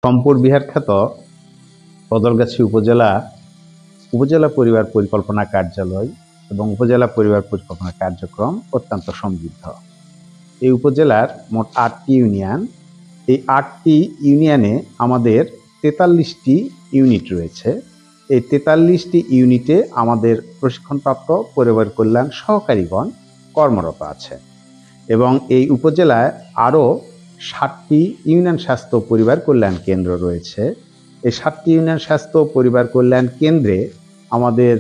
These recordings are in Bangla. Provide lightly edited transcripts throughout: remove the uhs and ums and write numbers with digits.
সম্পুর বিহার খ্যাত বদলগাছি উপজেলা পরিবার পরিকল্পনা কার্যালয় এবং উপজেলা পরিবার পরিকল্পনা কার্যক্রম অত্যন্ত সমৃদ্ধ। এই উপজেলার মোট ৮টি ইউনিয়ন। এই ৮টি ইউনিয়নে আমাদের ৪৩টি ইউনিট রয়েছে। এই ৪৩টি ইউনিটে আমাদের প্রশিক্ষণপ্রাপ্ত পরিবার কল্যাণ সহকারীগণ কর্মরত আছে এবং এই উপজেলায় আরও ৭টি ইউনিয়ন স্বাস্থ্য পরিবার কল্যাণ কেন্দ্র রয়েছে। এই ৭টি ইউনিয়ন স্বাস্থ্য পরিবার কল্যাণ কেন্দ্রে আমাদের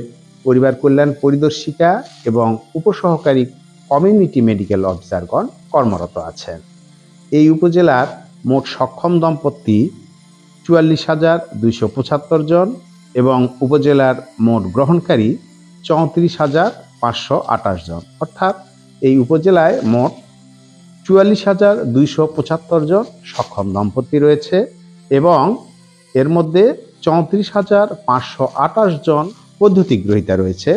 পরিবার কল্যাণ পরিদর্শিকা এবং উপসহকারী কমিউনিটি মেডিকেল অফিসারগণ কর্মরত আছেন। এই উপজেলার মোট সক্ষম দম্পতি ৪৪,২৭৫ জন এবং উপজেলার মোট গ্রহণকারী ৩৪,৫২৮ জন, অর্থাৎ এই উপজেলায় মোট ৪৪,২৭৫ জন সক্ষম দম্পতি রয়েছে এবং এর মধ্যে ৩৪,৫২৮ জন পদ্ধতি গ্রহীতা রয়েছে,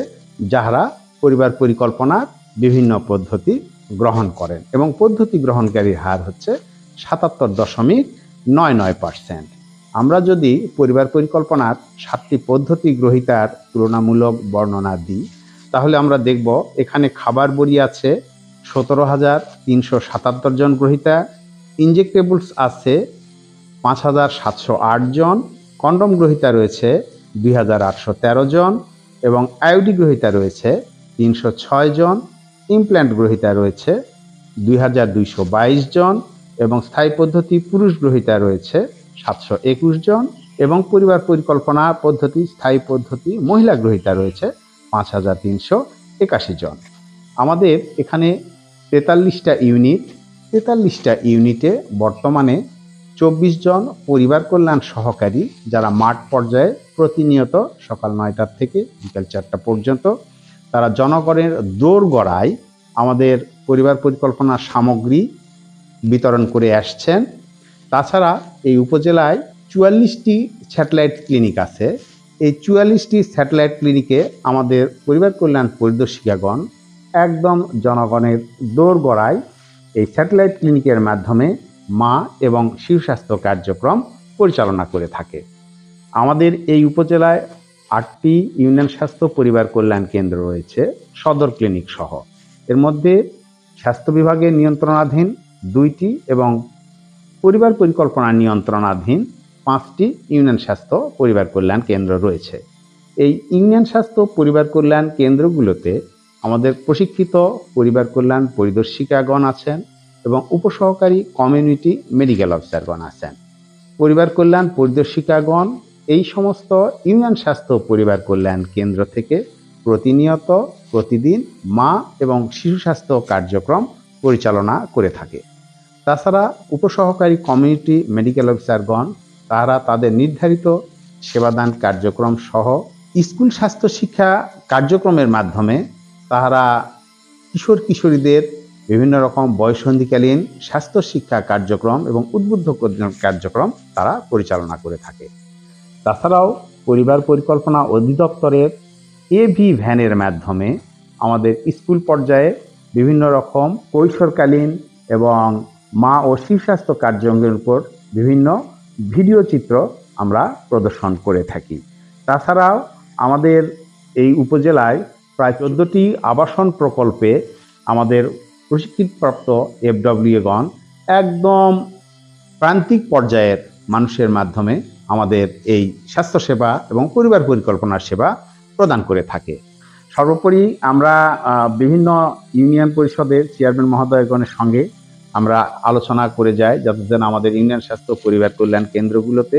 যাহারা পরিবার পরিকল্পনার বিভিন্ন পদ্ধতি গ্রহণ করেন এবং পদ্ধতি গ্রহণকারীর হার হচ্ছে ৭৭.৯৯%। আমরা যদি পরিবার পরিকল্পনার ৭টি পদ্ধতি গ্রহীতার তুলনামূলক বর্ণনা দিই, তাহলে আমরা দেখব এখানে খাবার বড়ি আছে ১৭,৩৭৭ জন গ্রহীতা, ইনজেক্টেবলস আছে ৫,৭০৮ জন, কন্ডম গ্রহীতা রয়েছে ২,৮১৩ জন এবং আইওডি গ্রহীতা রয়েছে ৩০৬ জন, ইমপ্ল্যান্ট গ্রহীতা রয়েছে ২,২২২ জন এবং স্থায়ী পদ্ধতি পুরুষ গ্রহীতা রয়েছে ৭২১ জন এবং পরিবার পরিকল্পনা পদ্ধতি স্থায়ী পদ্ধতি মহিলা গ্রহীতা রয়েছে ৫,৩৮১ জন। আমাদের এখানে ৪৩টা ইউনিটে বর্তমানে ২৪ জন পরিবার কল্যাণ সহকারী, যারা মাঠ পর্যায়ে প্রতিনিয়ত সকাল ৯টা থেকে বিকাল ৪টা পর্যন্ত তারা জনগণের দোরগোড়ায় আমাদের পরিবার পরিকল্পনার সামগ্রী বিতরণ করে আসছেন। তাছাড়া এই উপজেলায় ৪৪টি স্যাটেলাইট ক্লিনিক আছে। এই ৪৪টি স্যাটেলাইট ক্লিনিকে আমাদের পরিবার কল্যাণ পরিদর্শিকাগণ একদম জনগণের দোরগোড়ায় এই স্যাটেলাইট ক্লিনিকের মাধ্যমে মা এবং শিশু স্বাস্থ্য কার্যক্রম পরিচালনা করে থাকে। আমাদের এই উপজেলায় ৮টি ইউনিয়ন স্বাস্থ্য পরিবার কল্যাণ কেন্দ্র রয়েছে সদর ক্লিনিক সহ। এর মধ্যে স্বাস্থ্য বিভাগের নিয়ন্ত্রণাধীন ২টি এবং পরিবার পরিকল্পনা নিয়ন্ত্রণাধীন 5টি ইউনিয়ন স্বাস্থ্য পরিবার কল্যাণ কেন্দ্র রয়েছে। এই ইউনিয়ন স্বাস্থ্য পরিবার কল্যাণ কেন্দ্রগুলোতে আমাদের প্রশিক্ষিত পরিবার কল্যাণ পরিদর্শিকাগণ আছেন এবং উপসহকারী কমিউনিটি মেডিকেল অফিসারগণ আছেন। পরিবার কল্যাণ পরিদর্শিকাগণ এই সমস্ত ইউনিয়ন স্বাস্থ্য পরিবার কল্যাণ কেন্দ্র থেকে প্রতিনিয়ত প্রতিদিন মা এবং শিশু স্বাস্থ্য কার্যক্রম পরিচালনা করে থাকে। তাছাড়া উপসহকারী কমিউনিটি মেডিকেল অফিসারগণ তারা তাদের নির্ধারিত সেবাদান কার্যক্রম সহ স্কুল স্বাস্থ্য শিক্ষা কার্যক্রমের মাধ্যমে তারা কিশোর কিশোরীদের বিভিন্ন রকম বয়ঃসন্ধিকালীন স্বাস্থ্য শিক্ষা কার্যক্রম এবং উদ্বুদ্ধ কার্যক্রম তারা পরিচালনা করে থাকে। তাছাড়াও পরিবার পরিকল্পনা অধিদপ্তরের এভি ভ্যানের মাধ্যমে আমাদের স্কুল পর্যায়ে বিভিন্ন রকম কৈশোরকালীন এবং মা ও শিশু স্বাস্থ্য কার্যক্রমের উপর বিভিন্ন ভিডিও চিত্র আমরা প্রদর্শন করে থাকি। তাছাড়াও আমাদের এই উপজেলায় প্রায় 14টি আবাসন প্রকল্পে আমাদের প্রশিক্ষণপ্রাপ্ত এফডব্লিউগণ একদম প্রান্তিক পর্যায়ের মানুষের মাধ্যমে আমাদের এই স্বাস্থ্যসেবা এবং পরিবার পরিকল্পনার সেবা প্রদান করে থাকে। সর্বোপরি আমরা বিভিন্ন ইউনিয়ন পরিষদের চেয়ারম্যান মহোদয়গণের সঙ্গে আমরা আলোচনা করে যাই, যাতে যেন আমাদের ইউনিয়ন স্বাস্থ্য পরিবার কল্যাণ কেন্দ্রগুলোতে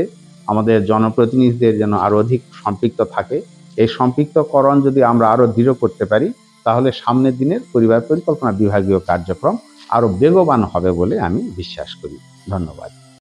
আমাদের জনপ্রতিনিধিদের যেন আরও অধিক সম্পৃক্ত থাকে। এই সম্পৃক্তকরণ যদি আমরা আরও দৃঢ় করতে পারি, তাহলে সামনের দিনের পরিবার পরিকল্পনা বিভাগীয় কার্যক্রম আরও বেগবান হবে বলে আমি বিশ্বাস করি। ধন্যবাদ।